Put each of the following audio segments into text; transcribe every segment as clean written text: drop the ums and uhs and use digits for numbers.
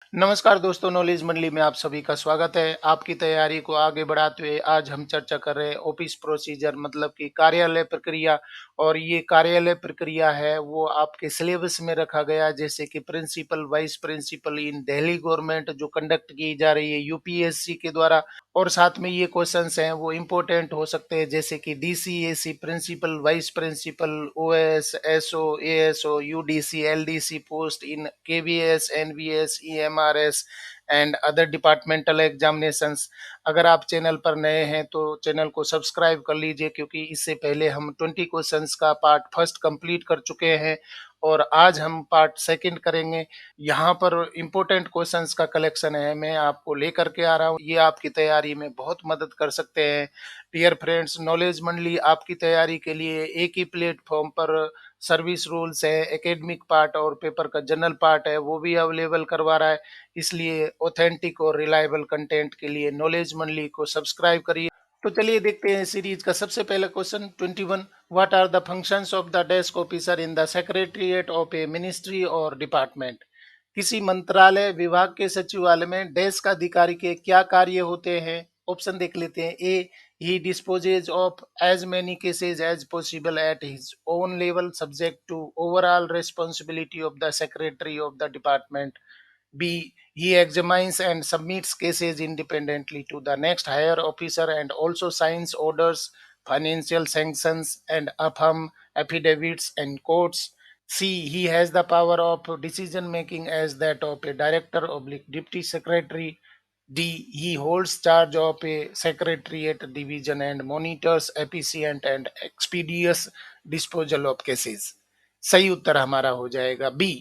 नमस्कार दोस्तों, नॉलेज मंडली में आप सभी का स्वागत है। आपकी तैयारी को आगे बढ़ाते हुए आज हम चर्चा कर रहे हैं ऑफिस प्रोसीजर मतलब कि कार्यालय प्रक्रिया। और ये कार्यालय प्रक्रिया है वो आपके सिलेबस में रखा गया, जैसे कि प्रिंसिपल वाइस प्रिंसिपल इन दिल्ली गवर्नमेंट जो कंडक्ट की जा रही है यूपीएससी के द्वारा। और साथ में ये क्वेश्चंस हैं वो इम्पोर्टेंट हो सकते हैं, जैसे कि DCAC principal vice principal OS SO ASO UDC LDC post in KVS NVS EMRS and other departmental examinations. अगर आप चैनल पर नए हैं तो चैनल को सब्सक्राइब कर लीजिए, क्योंकि इससे पहले हम 20 क्वेश्चंस का पार्ट फर्स्ट कंप्लीट कर चुके हैं और आज हम पार्ट सेकंड करेंगे। यहाँ पर इम्पोर्टेंट क्वेश्चंस का कलेक्शन है, मैं आपको लेकर के आ रहा हूँ, ये आपकी तैयारी में बहुत मदद कर सकते हैं। डियर फ्रेंड्स, नॉलेज मंडली आपकी तैयारी के लिए एक ही प्लेटफॉर्म पर सर्विस रूल्स है, एकेडमिक पार्ट और पेपर का जनरल पार्ट है वो भी अवेलेबल करवा रहा है। इसलिए ऑथेंटिक और रिलायबल कंटेंट के लिए नॉलेज मंडली को सब्सक्राइब करिए। तो चलिए देखते हैं सीरीज का सबसे पहला question 21। What are the functions of the desk officer in the secretariat of a ministry और डिपार्टमेंट? किसी मंत्रालय विभाग के सचिवालय में डेस्क अधिकारी के क्या कार्य होते हैं? ऑप्शन देख लेते हैं। A, he disposes of as many cases as possible at his own level subject to overall responsibility of the secretary of the department. B, he examines and submits cases independently to the next higher officer and also signs orders, financial sanctions, and affirm affidavits and courts. C, he has the power of decision making as that of a director oblique deputy secretary. D, he holds charge of a secretariat division and monitors efficient and expeditious disposal of cases. सही उत्तर हमारा हो जाएगा B.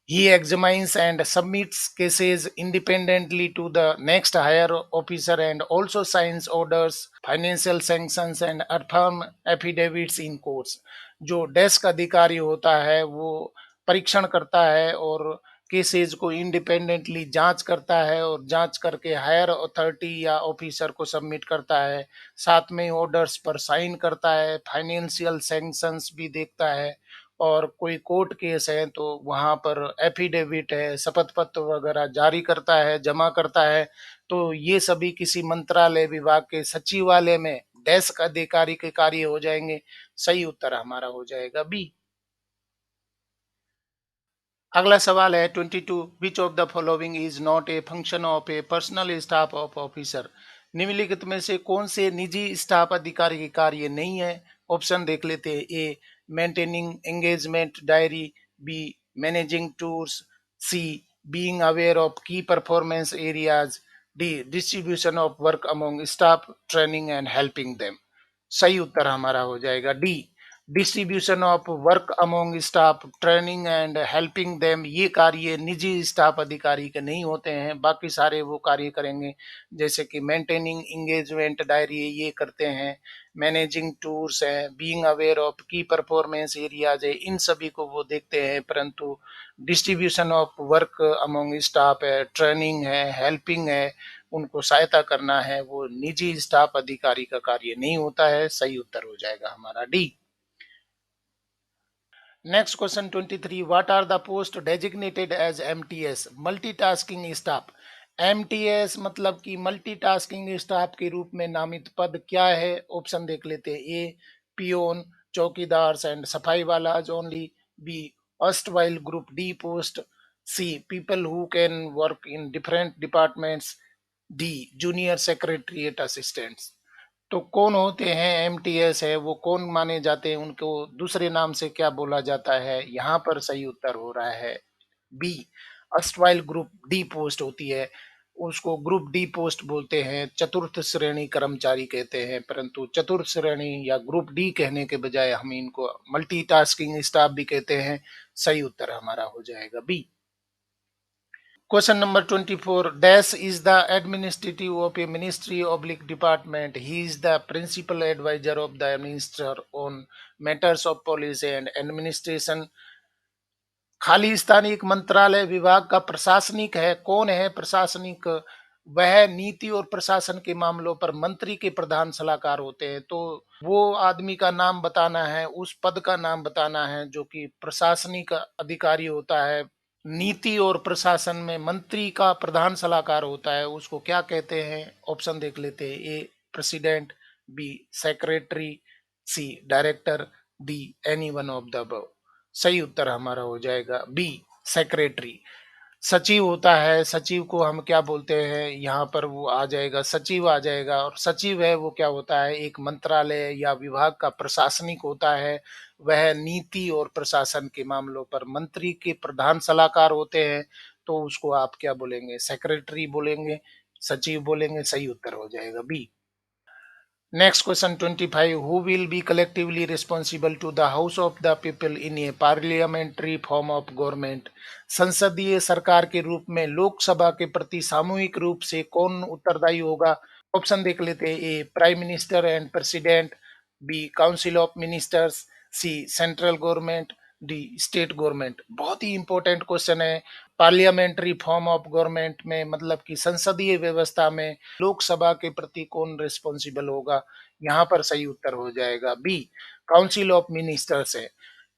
He examines and submits cases independently to the next higher officer and also signs orders, financial sanctions and affirm affidavits in courts. जो desk अधिकारी होता है वो परीक्षण करता है और केसेस को इंडिपेंडेंटली जांच करता है और जांच करके हायर अथॉरिटी या ऑफिसर को सबमिट करता है। साथ में ऑर्डर्स पर साइन करता है, फाइनेंशियल सैंक्शंस भी देखता है और कोई कोर्ट केस है तो वहां पर एफिडेविट है, शपथ पत्र वगैरह जारी करता है, जमा करता है। तो ये सभी किसी मंत्रालय विभाग के सचिवालय में डेस्क अधिकारी के कार्य हो जाएंगे। सही उत्तर हमारा हो जाएगा बी। अगला सवाल है 22। विच of the following is not a function of A personal staff of officer? निम्नलिखित में से कौन से निजी स्टाफ अधिकारी के कार्य नहीं है? ऑप्शन देख लेते हैं। A, maintaining engagement diary. B, managing tours. C, being aware of key performance areas. D, distribution of work among staff, training and helping them. सही उत्तर हमारा हो जाएगा D, distribution of work among staff, training and helping them. ये कार्य निजी staff अधिकारी के नहीं होते हैं, बाकी सारे वो कार्य करेंगे, जैसे कि मेंटेनिंग इंगेजमेंट डायरी ये करते हैं, मैनेजिंग टूर्स है, being aware of key performance areas है, इन सभी को वो देखते हैं। परंतु distribution of work among staff है, ट्रेनिंग है, हेल्पिंग है, उनको सहायता करना है, वो निजी स्टाफ अधिकारी का कार्य नहीं होता है। सही उत्तर हो जाएगा हमारा D. Next question 23। What are the post designated as MTS? Multitasking staff. MTS मतलब कि मल्टीटास्किंग स्टाफ के रूप में नामित पद क्या है? ऑप्शन देख लेते हैं। ए, पियोन, चौकीदार एंड सफाई वाला only. B, erstwhile group D post. C, people who can work in different departments. D, junior secretariat assistants. तो कौन होते हैं एमटीएस है वो कौन माने जाते हैं, उनको दूसरे नाम से क्या बोला जाता है? यहाँ पर सही उत्तर हो रहा है बी, अस्टवाइल ग्रुप डी पोस्ट होती है, उसको ग्रुप डी पोस्ट बोलते हैं, चतुर्थ श्रेणी कर्मचारी कहते हैं। परंतु चतुर्थ श्रेणी या ग्रुप डी कहने के बजाय हम इनको मल्टीटास्किंग स्टाफ भी कहते हैं। सही उत्तर हमारा हो जाएगा B. Question number 24. Dash is the administrative of a ministry oblique department. He is the principal advisor of the minister on matters of policy and administration. खाली स्थान एक मंत्रालय विभाग का प्रशासनिक है। कौन है प्रशासनिक? वह नीति और प्रशासन के मामलों पर मंत्री के प्रधान सलाहकार होते हैं। तो वो आदमी का नाम बताना है, उस पद का नाम बताना है जो कि प्रशासनिक अधिकारी होता है। नीति और प्रशासन में मंत्री का प्रधान सलाहकार होता है, उसको क्या कहते हैं? ऑप्शन देख लेते हैं। A president, B secretary, C director, D any one of the above. सही उत्तर हमारा हो जाएगा बी सेक्रेटरी। सचिव होता है, सचिव को हम क्या बोलते हैं? यहाँ पर वो आ जाएगा, सचिव आ जाएगा। और सचिव है वो क्या होता है? एक मंत्रालय या विभाग का प्रशासनिक होता है। वह नीति और प्रशासन के मामलों पर मंत्री के प्रधान सलाहकार होते हैं। तो उसको आप क्या बोलेंगे? सेक्रेटरी बोलेंगे, सचिव बोलेंगे। सही उत्तर हो जाएगा B. Next question 25. Who will be collectively responsible to the House of the People in a parliamentary form of government? संसदीय सरकार के रूप में लोकसभा के प्रति सामूहिक रूप से कौन उत्तरदायी होगा? ऑप्शन देख लेते हैं। A prime minister and president, B council of ministers, C central government, D state government. बहुत ही इंपॉर्टेंट क्वेश्चन है। पार्लियामेंट्री फॉर्म ऑफ गवर्नमेंट में मतलब कि संसदीय व्यवस्था में लोकसभा के प्रति कौन रिस्पॉन्सिबल होगा? यहाँ पर सही उत्तर हो जाएगा बी काउंसिल ऑफ मिनिस्टर्स है।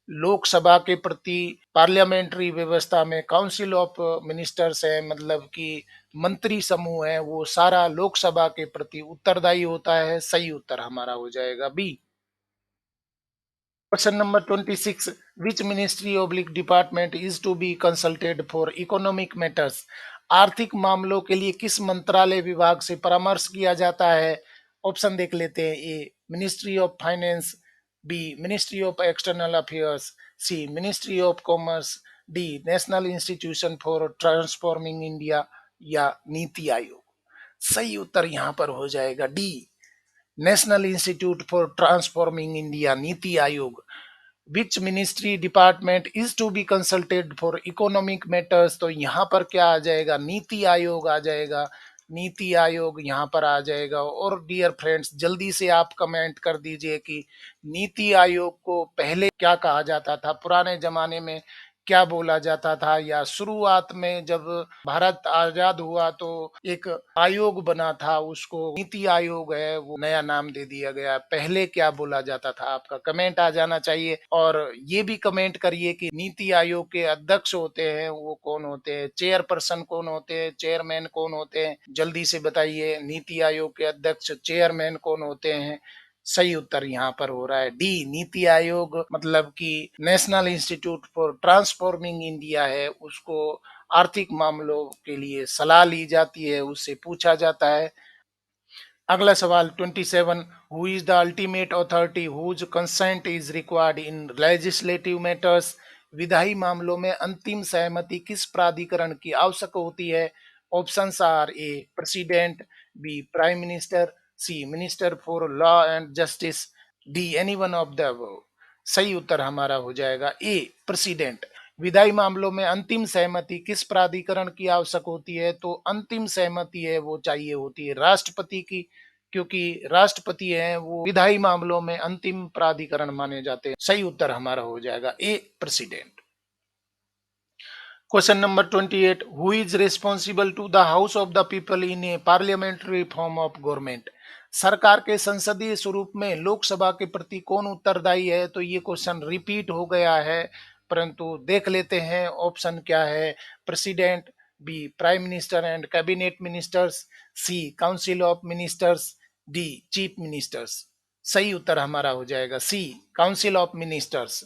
लोकसभा के प्रति पार्लियामेंट्री व्यवस्था में काउंसिल ऑफ मिनिस्टर्स है, मतलब कि मंत्री समूह है, वो सारा लोकसभा के प्रति उत्तरदायी होता है। सही उत्तर हमारा हो जाएगा B. Question number 26. Which ministry oblique department is to be consulted for economic matters? आर्थिक मामलों के लिए किस मंत्रालय विभाग से परामर्श किया जाता है? ऑप्शन देख लेते हैं। A ministry of finance, B ministry of external affairs, C ministry of commerce, D national institution for transforming India, या नीति आयोग। सही उत्तर यहाँ पर हो जाएगा D national institute for transforming India, NITI Aayog. Which ministry department is to be consulted for economic matters? तो यहाँ पर क्या आ जाएगा? नीति आयोग आ जाएगा। नीति आयोग यहाँ पर आ जाएगा। और डियर फ्रेंड्स, जल्दी से आप कमेंट कर दीजिए कि नीति आयोग को पहले क्या कहा जाता था, पुराने जमाने में क्या बोला जाता था, या शुरुआत में जब भारत आजाद हुआ तो एक आयोग बना था, उसको नीति आयोग है वो नया नाम दे दिया गया। पहले क्या बोला जाता था? आपका कमेंट आ जाना चाहिए। और ये भी कमेंट करिए कि नीति आयोग के अध्यक्ष होते हैं वो कौन होते हैं, चेयरपर्सन कौन होते हैं, चेयरमैन कौन होते हैं? जल्दी से बताइए, नीति आयोग के अध्यक्ष चेयरमैन कौन होते हैं? सही उत्तर यहाँ पर हो रहा है डी नीति आयोग, मतलब कि national institute for transforming India है, उसको आर्थिक मामलों के लिए सलाह ली जाती है, उससे पूछा जाता है। अगला सवाल 27. Who is the ultimate authority whose consent is required in legislative matters? विधायी मामलों में अंतिम सहमति किस प्राधिकरण की आवश्यक होती है? Options are A president, B prime minister, C minister for law and justice, D any one of the above. सही उत्तर हमारा हो जाएगा ए प्रेसिडेंट। विधायी मामलों में अंतिम सहमति किस प्राधिकरण की आवश्यक होती है? तो अंतिम सहमति है वो चाहिए होती है राष्ट्रपति की, क्योंकि राष्ट्रपति हैं वो विधायी मामलों में अंतिम प्राधिकरण माने जाते हैं। सही उत्तर हमारा हो जाएगा A president. Question number 28. Who is responsible to the house of the people in a parliamentary form of government? सरकार के संसदीय स्वरूप में लोकसभा के प्रति कौन उत्तरदायी है? तो ये क्वेश्चन रिपीट हो गया है, परंतु देख लेते हैं ऑप्शन क्या है। President, B prime minister and cabinet ministers, C council of ministers, D chief ministers. सही उत्तर हमारा हो जाएगा सी काउंसिल ऑफ मिनिस्टर्स।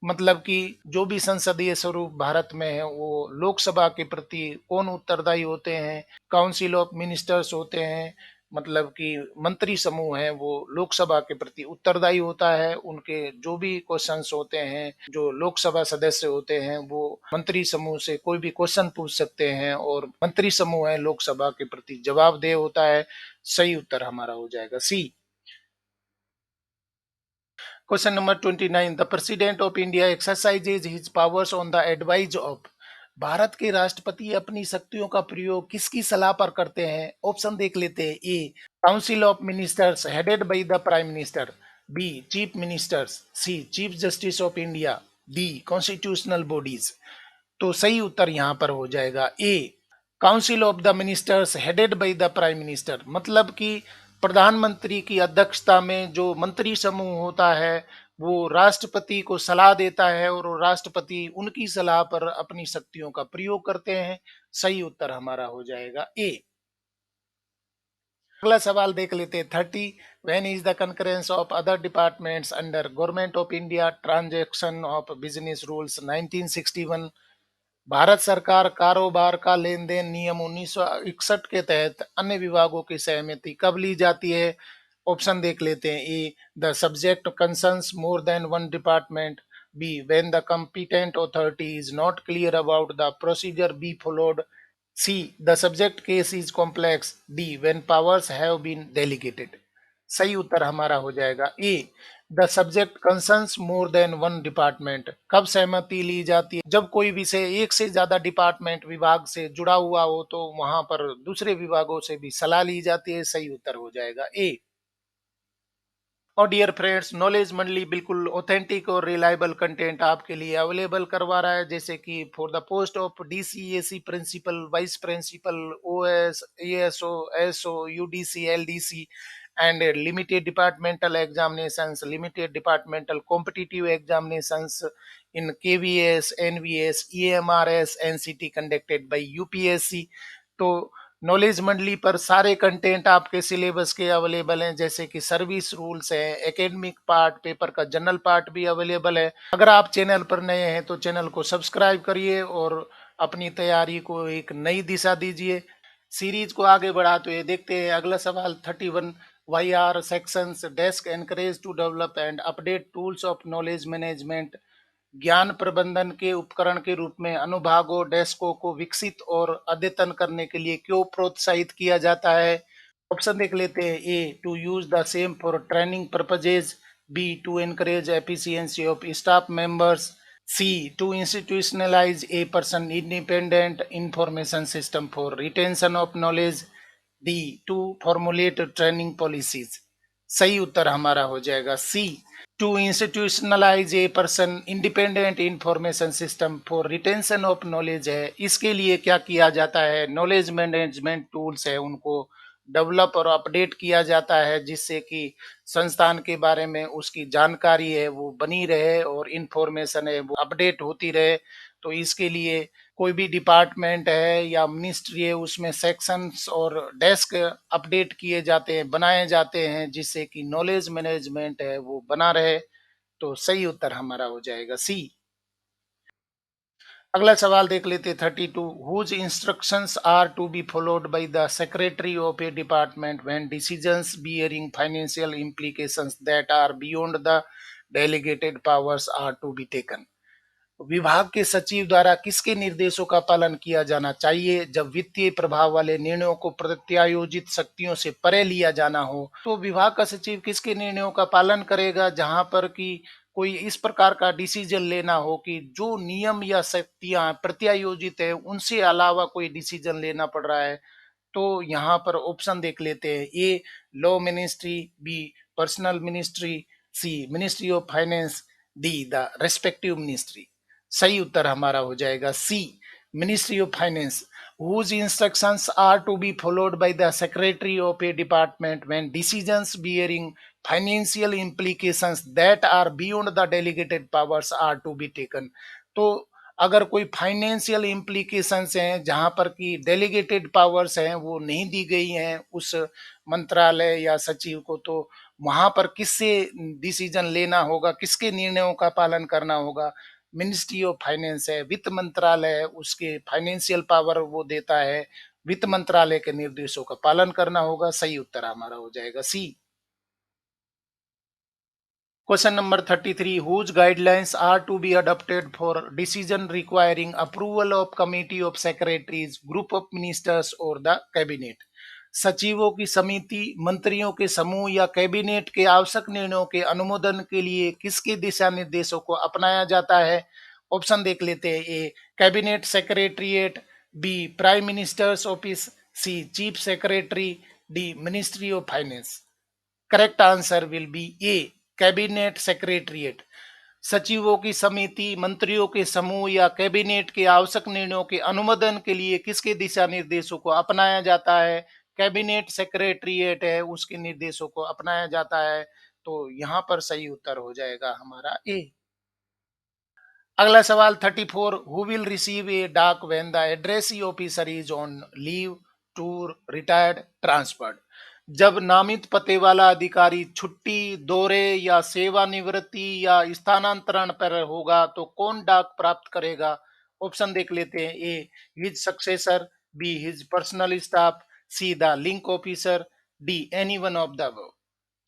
मतलब कि जो भी संसदीय स्वरूप भारत में है वो लोकसभा के प्रति कौन उत्तरदायी होते हैं? काउंसिल ऑफ मिनिस्टर्स होते हैं, मतलब कि मंत्री समूह है वो लोकसभा के प्रति उत्तरदायी होता है। उनके जो भी क्वेश्चंस होते हैं, जो लोकसभा सदस्य होते हैं वो मंत्री समूह से कोई भी क्वेश्चन पूछ सकते हैं, और मंत्री समूह है लोकसभा के प्रति जवाबदेह होता है। सही उत्तर हमारा हो जाएगा सी। Question number 29. The President of India exercises his powers on the advice of? Bharat के राष्ट्रपति अपनी शक्तियों का प्रयोग किसकी सलाह पर करते हैं? ऑप्शन देख लेते हैं। A council of ministers headed by the prime minister, B chief ministers, C chief justice of India, D constitutional bodies. तो सही उत्तर यहाँ पर हो जाएगा A council of the ministers headed by the prime minister. मतलब कि प्रधानमंत्री की अध्यक्षता में जो मंत्री समूह होता है वो राष्ट्रपति को सलाह देता है और वो राष्ट्रपति उनकी सलाह पर अपनी शक्तियों का प्रयोग करते हैं। सही उत्तर हमारा हो जाएगा ए। अगला सवाल देख लेते हैं 30। When is the concurrence of other departments under government of India transaction of business rules 1961। Bharat सरकार कारोबार का लेन देन नियम 1961 के तहत अन्य विभागों की सहमति कब ली जाती है? ऑप्शन देख लेते हैं। A, the subject concerns more than one department. B, when the competent authority is not clear about the procedure be followed। C, the subject case is complex. D, when powers have been delegated. सही उत्तर हमारा हो जाएगा A, the subject concerns more than one department. कब सहमति ली जाती है? जब कोई विषय एक से ज्यादा डिपार्टमेंट विभाग से जुड़ा हुआ हो तो वहां पर दूसरे विभागों से भी सलाह ली जाती है। सही उत्तर हो जाएगा ए। और डियर फ्रेंड्स, नॉलेज मंडली बिल्कुल ऑथेंटिक और रिलायबल कंटेंट आपके लिए अवेलेबल करवा रहा है, जैसे कि for the post of DCAC principal, vice principal, OS, ASO, SO, UDC, LDC and limited departmental examinations, limited departmental competitive examinations in KVS, NVS, EMRS, NCT conducted by UPSC. तो knowledge Mandali पर सारे content आपके syllabus के available हैं, जैसे कि service rules है, academic part, paper का जनरल पार्ट भी अवेलेबल है। अगर आप चैनल पर नए हैं तो चैनल को सब्सक्राइब करिए और अपनी तैयारी को एक नई दिशा दीजिए। सीरीज को आगे बढ़ाते हुए देखते हैं अगला सवाल 31। Why are sections desk encourage to develop and update tools of knowledge management. ज्ञान प्रबंधन के उपकरण के रूप में अनुभागों, डेस्कों को विकसित और अद्यतन करने के लिए क्यों प्रोत्साहित किया जाता है? ऑप्शन देख लेते हैं। A, to use the same for training purposes. B, to encourage efficiency of staff members. C, to institutionalise a person independent information system for retention of knowledge. D, to formulate training policies. सही उत्तर हमारा हो जाएगा C, to institutionalise a person independent information system for retention of knowledge है। इसके लिए क्या किया जाता है? नॉलेज मैनेजमेंट टूल्स है उनको डेवलप और अपडेट किया जाता है, जिससे कि संस्थान के बारे में उसकी जानकारी है वो बनी रहे और इंफॉर्मेशन है वो अपडेट होती रहे। तो इसके लिए कोई भी डिपार्टमेंट है या मिनिस्ट्री है उसमें सेक्शंस और डेस्क अपडेट किए जाते हैं, बनाए जाते हैं, जिससे कि नॉलेज मैनेजमेंट है वो बना रहे। तो सही उत्तर हमारा हो जाएगा सी। अगला सवाल देख लेते 32। Whose instructions are to be followed by the secretary of a department when decisions bearing financial implications that are beyond the delegated powers are to be taken. विभाग के सचिव द्वारा किसके निर्देशों का पालन किया जाना चाहिए जब वित्तीय प्रभाव वाले निर्णयों को प्रत्यायोजित शक्तियों से परे लिया जाना हो? तो विभाग का सचिव किसके निर्णयों का पालन करेगा जहां पर कि कोई इस प्रकार का डिसीजन लेना हो कि जो नियम या शक्तियां प्रत्यायोजित है उनसे अलावा कोई डिसीजन लेना पड़ रहा है? तो यहाँ पर ऑप्शन देख लेते हैं। A, law ministry. B, personnel ministry. C, ministry of finance. D, the respective ministry. सही उत्तर हमारा हो जाएगा C, ministry of finance. whose instructions are to be followed by the secretary of a department when decisions bearing financial implications that are beyond the delegated powers are to be taken। तो अगर कोई financial implications हैं जहां पर कि delegated powers हैं वो नहीं दी गई हैं उस मंत्रालय या सचिव को, तो वहां पर किससे डिसीजन लेना होगा, किसके निर्णयों का पालन करना होगा? मिनिस्ट्री ऑफ फाइनेंस है, वित्त मंत्रालय है, उसके फाइनेंशियल पावर वो देता है, वित्त मंत्रालय के निर्देशों का पालन करना होगा। सही उत्तर हमारा हो जाएगा सी। Question number 33. Whose guidelines are to be adopted for decision requiring approval of committee of secretaries, group of ministers or the cabinet? सचिवों की समिति, मंत्रियों के समूह या कैबिनेट के आवश्यक निर्णयों के अनुमोदन के लिए किसके दिशा निर्देशों को अपनाया जाता है? ऑप्शन देख लेते हैं। A, cabinet secretariat. B, prime minister's office. C, chief secretary. D, ministry of finance. Correct answer will be A, cabinet secretariat. सचिवों की समिति, मंत्रियों के समूह या कैबिनेट के आवश्यक निर्णयों के अनुमोदन के लिए किसके दिशा निर्देशों को अपनाया जाता है? कैबिनेट सेक्रेटरीट है उसके निर्देशों को अपनाया जाता है। तो यहाँ पर सही उत्तर हो जाएगा हमारा ए। अगला सवाल 34, हु विल रिसीव ए डाक when the addressee officer is on leave, tour, retired, transferred. जब नामित पते वाला अधिकारी छुट्टी, दौरे या सेवानिवृत्ति या स्थानांतरण पर होगा तो कौन डाक प्राप्त करेगा? ऑप्शन देख लेते हैं। A his successor, B his personal staff, C the link officer, D any one of the above.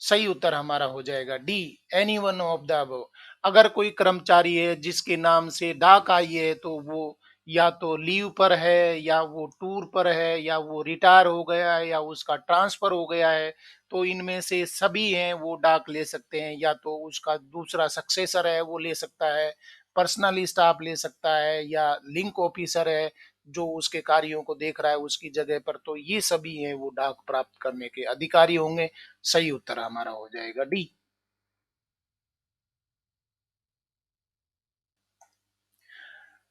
सही उत्तर हमारा हो जाएगा D, any one of the above. अगर कोई कर्मचारी है जिसके नाम से डाक आई है तो वो या तो लीव पर है, या वो टूर पर है, या वो रिटायर हो गया है, या उसका ट्रांसफर हो गया है, तो इनमें से सभी हैं वो डाक ले सकते हैं। या तो उसका दूसरा सक्सेसर है वो ले सकता है, पर्सनल स्टाफ ले सकता है, या लिंक ऑफिसर है जो उसके कार्यों को देख रहा है उसकी जगह पर, तो ये सभी हैं वो डाक प्राप्त करने के अधिकारी होंगे। सही उत्तर हमारा हो जाएगा D.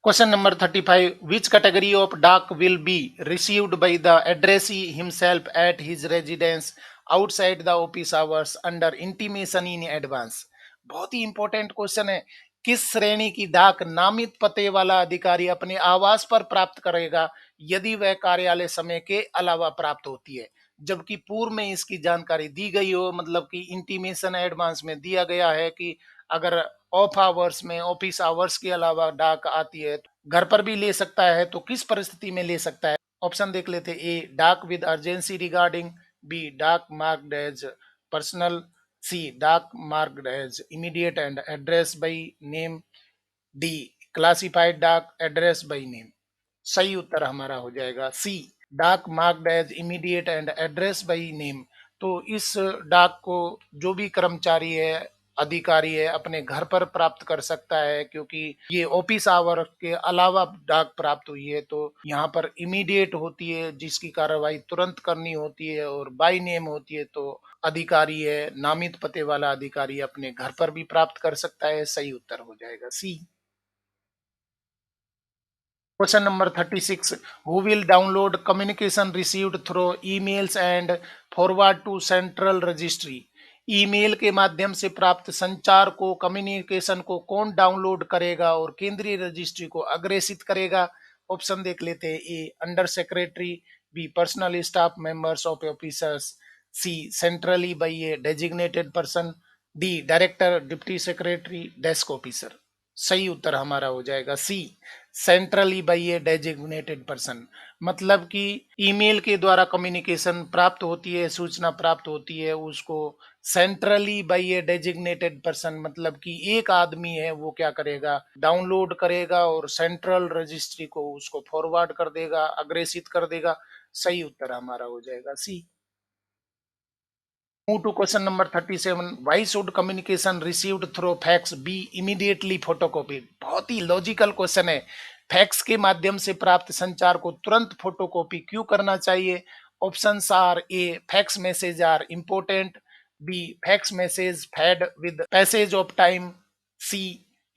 Question number 35. Which category of duck will be received by the addressee himself at his residence outside the office hours under intimation in advance? बहुत ही इंपॉर्टेंट क्वेश्चन है। किस श्रेणी की डाक नामित पते वाला अधिकारी अपने आवास पर प्राप्त करेगा यदि वह कार्यालय समय के अलावा प्राप्त होती है? जबकि पूर्व में इसकी जानकारी दी गई हो, मतलब कि इंटीमेशन एडवांस में दिया गया है कि अगर ऑफ आवर्स में, ऑफिस आवर्स के अलावा डाक आती है, घर पर भी ले सकता है, तो किस परिस्थिति में ले सकता है? ऑप्शन देख लेते हैं। A dak with urgency regarding, B dak marked as personal, C dak marked as immediate and address by name, D classified dak address by name. सही उत्तर हमारा हो जाएगा C, dak marked as immediate and address by name. तो इस डाक को जो भी कर्मचारी है, अधिकारी है, अपने घर पर प्राप्त कर सकता है, क्योंकि ये ऑफिस आवर के अलावा डाक प्राप्त हुई है तो यहाँ पर इमीडिएट होती है जिसकी कार्रवाई तुरंत करनी होती है, और बाई नेम होती है तो अधिकारी है, नामित पते वाला अधिकारी अपने घर पर भी प्राप्त कर सकता है। सही उत्तर हो जाएगा सी। Question number 36. Who will download communication received through emails and forward to central registry? Email के माध्यम से प्राप्त संचार को, कम्युनिकेशन को कौन डाउनलोड करेगा और केंद्रीय रजिस्ट्री को अग्रेसित करेगा? ऑप्शन देख लेते हैं। A under secretary, B personal staff members of officers, C centrally by a designated person, D director, deputy secretary, desk officer. सही उत्तर हमारा हो जाएगा C, centrally by a designated person. मतलब कि ईमेल के द्वारा कम्युनिकेशन प्राप्त होती है, सूचना प्राप्त होती है, उसको centrally by a designated person, मतलब कि एक आदमी है वो क्या करेगा, डाउनलोड करेगा और सेंट्रल रजिस्ट्री को उसको फॉरवर्ड कर देगा, अग्रेसित कर देगा। सही उत्तर हमारा हो जाएगा सी। Move to question number 37. Why should communication received through fax be immediately photocopied? बहुत ही लॉजिकल क्वेश्चन है। फैक्स के माध्यम से प्राप्त संचार को तुरंत फोटोकॉपी क्यों करना चाहिए? Options are A fax message are important, B fax message fade with passage of time, C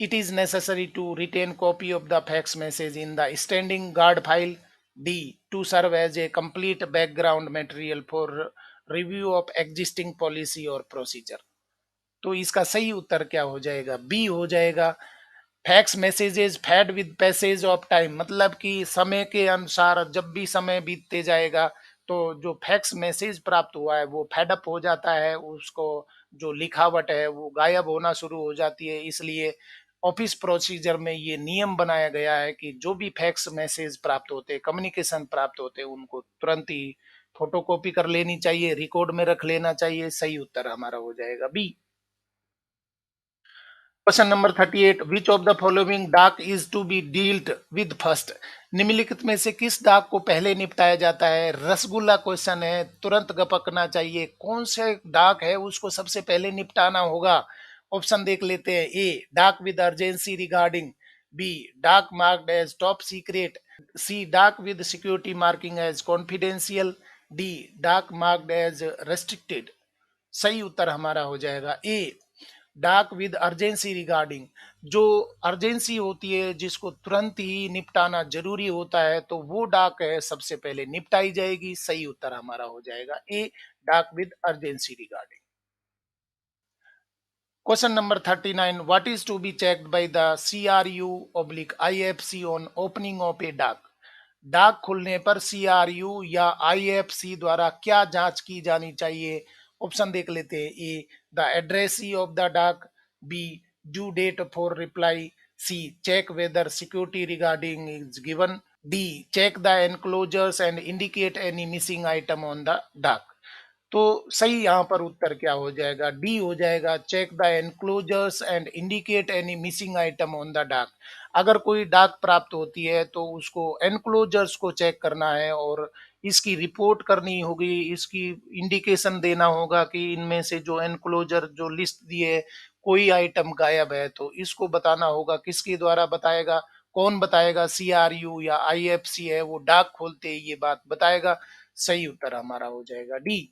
it is necessary to retain copy of the fax message in the standing guard file, D to serve as a complete background material for review of existing policy और procedure. तो इसका सही उत्तर क्या हो जाएगा? B हो जाएगा। Fax messages fade with passage of time, मतलब कि समय के अनुसार जब भी समय बीतते जाएगा तो जो फैक्स मैसेज प्राप्त हुआ है वो फैडअप हो जाता है, उसको जो लिखावट है वो गायब होना शुरू हो जाती है। इसलिए ऑफिस प्रोसीजर में ये नियम बनाया गया है कि जो भी फैक्स मैसेज प्राप्त होते हैं, कम्युनिकेशन प्राप्त होते हैं, उनको तुरंत ही फोटोकॉपी कर लेनी चाहिए, रिकॉर्ड में रख लेना चाहिए। सही उत्तर हमारा हो जाएगा B. Question number 38. Which of the following dak is to be dealt with first? निम्नलिखित में से किस डाक को पहले निपटाया जाता है? रसगुल्ला क्वेश्चन है, तुरंत गपकना चाहिए। कौन से डाक है उसको सबसे पहले निपटाना होगा? ऑप्शन देख लेते हैं। A dak with urgency regarding, B dak marked as top secret, C dak with security marking as confidential, D dak marked as restricted. सही उत्तर हमारा हो जाएगा A dak with urgency regarding. जो अर्जेंसी होती है, जिसको तुरंत ही निपटाना जरूरी होता है, तो वो डाक है सबसे पहले निपटाई जाएगी। सही उत्तर हमारा हो जाएगा A dak with urgency regarding. Question number 39. What is to be checked by the CRU oblique IFC on opening of a डाक? डाक खुलने पर CRU या IFC द्वारा क्या जांच की जानी चाहिए? ऑप्शन देख लेते हैं। A, the addressee of the dak. B, due date for reply. C, check whether security regarding is given. D, check the enclosures and indicate any missing item on the dak. तो सही यहाँ पर उत्तर क्या हो जाएगा? डी हो जाएगा, check the enclosures and indicate any missing item on the dak. अगर कोई डाक प्राप्त होती है तो उसको एनक्लोजर्स को चेक करना है और इसकी रिपोर्ट करनी होगी, इसकी इंडिकेशन देना होगा कि इनमें से जो एनक्लोजर जो लिस्ट दिए कोई आइटम गायब है, तो इसको बताना होगा। किसके द्वारा बताएगा? कौन बताएगा? CRU या IFC है वो डाक खोलते ही ये बात बताएगा। सही उत्तर हमारा हो जाएगा डी।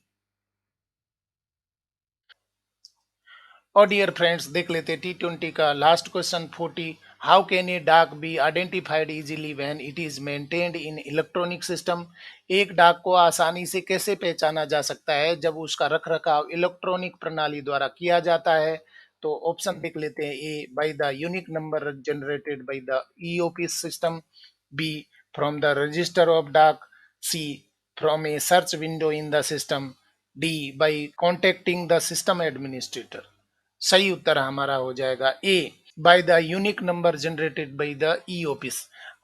और डियर फ्रेंड्स, देख लेते T20 का last question 40। How can a dak be identified easily when it is maintained in electronic system? एक डाक को आसानी से कैसे पहचाना जा सकता है जब उसका रखरखाव इलेक्ट्रॉनिक प्रणाली द्वारा किया जाता है? तो ऑप्शन देख लेते हैं। A, by the unique number generated by the EOP system. B, from the register of dak. C, from a search window in the system. D, by contacting the system administrator. सही उत्तर हमारा हो जाएगा A, by the unique number generated by the e office.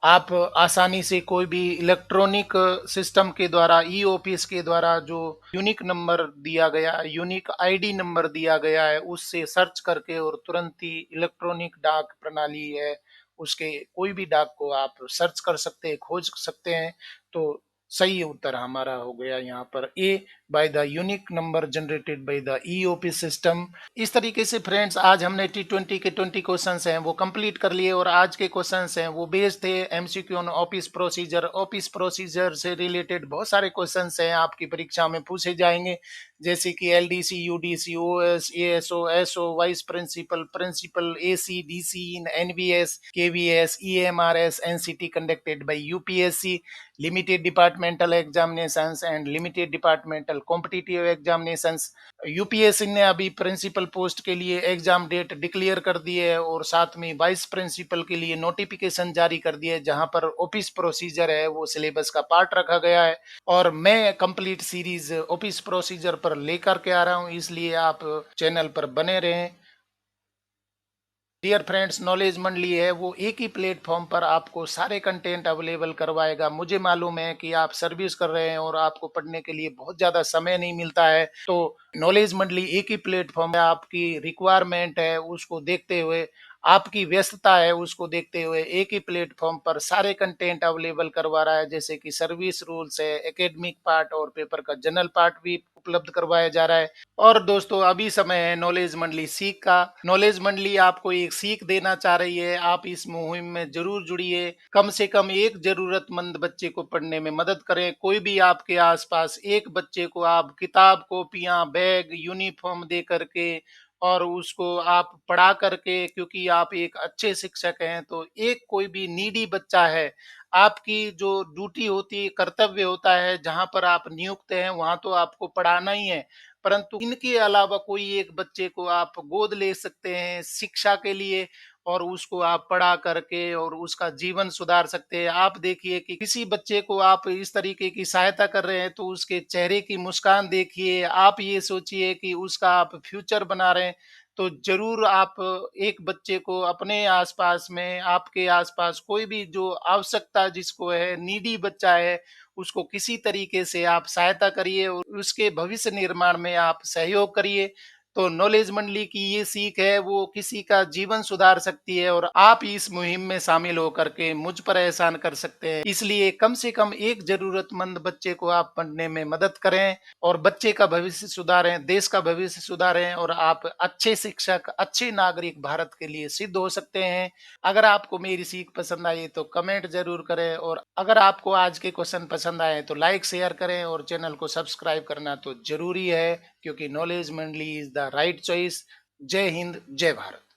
आप आसानी से कोई भी इलेक्ट्रॉनिक सिस्टम के द्वारा, ई ऑफिस के द्वारा जो यूनिक नंबर दिया गया, यूनिक आईडी नंबर दिया गया है, उससे सर्च करके और तुरंत ही इलेक्ट्रॉनिक डाक प्रणाली है उसके कोई भी डाक को आप सर्च कर सकते हैं, खोज सकते हैं। तो सही उत्तर हमारा हो गया यहाँ पर A, by the unique number generated by the EOP system. इस तरीके से फ्रेंड्स आज हमने T20 के 20 क्वेश्चंस हैं वो कंप्लीट कर लिए और आज के क्वेश्चंस हैं वो बेस्ड थे MCQ on office procedure. Office procedure से रिलेटेड बहुत सारे क्वेश्चंस हैं आपकी परीक्षा में पूछे जाएंगे, जैसे कि LDC, UDC, OS, ASO, SO, vice principal, principal, AC, DC in NVS, KVS, EMRS, NCT conducted by UPSC, limited departmental examinations and limited departmental competitive examinations. UPSC ने अभी प्रिंसिपल पोस्ट के लिए एग्जाम डेट डिक्लेयर कर दी है और साथ में vice principal के लिए नोटिफिकेशन जारी कर दिया है, जहां पर ऑफिस प्रोसीजर है वो सिलेबस का पार्ट रखा गया है। और मैं कंप्लीट सीरीज ऑफिस प्रोसीजर पर लेकर के आ रहा हूं, इसलिए आप चैनल पर बने रहें। डियर फ्रेंड्स, नॉलेज मंडली है वो एक ही प्लेटफॉर्म पर आपको सारे कंटेंट अवेलेबल करवाएगा। मुझे मालूम है कि आप सर्विस कर रहे हैं और आपको पढ़ने के लिए बहुत ज़्यादा समय नहीं मिलता है, तो नॉलेज मंडली एक ही प्लेटफॉर्म है। आपकी रिक्वायरमेंट है उसको देखते हुए, आपकी व्यस्तता है उसको देखते हुए एक ही प्लेटफॉर्म पर सारे कंटेंट अवेलेबल करवा रहा है, जैसे कि सर्विस रूल्स है, एकेडमिक पार्ट और पेपर का जनरल पार्ट भी उपलब्ध करवाया जा रहा है। और दोस्तों, अभी समय है नॉलेज मंडली सीख का। नॉलेज मंडली आपको एक सीख देना चाह रही है, आप इस मुहिम में जरूर जुड़िए। कम से कम एक जरूरतमंद बच्चे को पढ़ने में मदद करें। कोई भी आपके आसपास एक बच्चे को आप किताब, कॉपियां, बैग, यूनिफॉर्म दे करके और उसको आप पढ़ा करके, क्योंकि आप एक अच्छे शिक्षक हैं, तो एक कोई भी नीडी बच्चा है, आपकी जो ड्यूटी होती है, कर्तव्य होता है, जहां पर आप नियुक्त हैं वहां तो आपको पढ़ाना ही है, परंतु इनके अलावा कोई एक बच्चे को आप गोद ले सकते हैं शिक्षा के लिए और उसको आप पढ़ा करके और उसका जीवन सुधार सकते हैं। आप देखिए कि किसी बच्चे को आप इस तरीके की सहायता कर रहे हैं तो उसके चेहरे की मुस्कान देखिए, आप ये सोचिए कि उसका आप फ्यूचर बना रहे हैं। तो जरूर आप एक बच्चे को अपने आसपास में, आपके आसपास कोई भी जो आवश्यकता जिसको है, नीडी बच्चा है, उसको किसी तरीके से आप सहायता करिए और उसके भविष्य निर्माण में आप सहयोग करिए। तो नॉलेज मंडली की ये सीख है वो किसी का जीवन सुधार सकती है और आप इस मुहिम में शामिल होकर के मुझ पर एहसान कर सकते हैं। इसलिए कम से कम एक जरूरतमंद बच्चे को आप पढ़ने में मदद करें और बच्चे का भविष्य सुधारें, देश का भविष्य सुधारें और आप अच्छे शिक्षक, अच्छे नागरिक भारत के लिए सिद्ध हो सकते हैं। अगर आपको मेरी सीख पसंद आई तो कमेंट जरूर करें और अगर आपको आज के क्वेश्चन पसंद आए तो लाइक शेयर करें और चैनल को सब्सक्राइब करना तो जरूरी है, क्योंकि नॉलेज मंडली इज द राइट चॉइस। जय हिंद, जय भारत।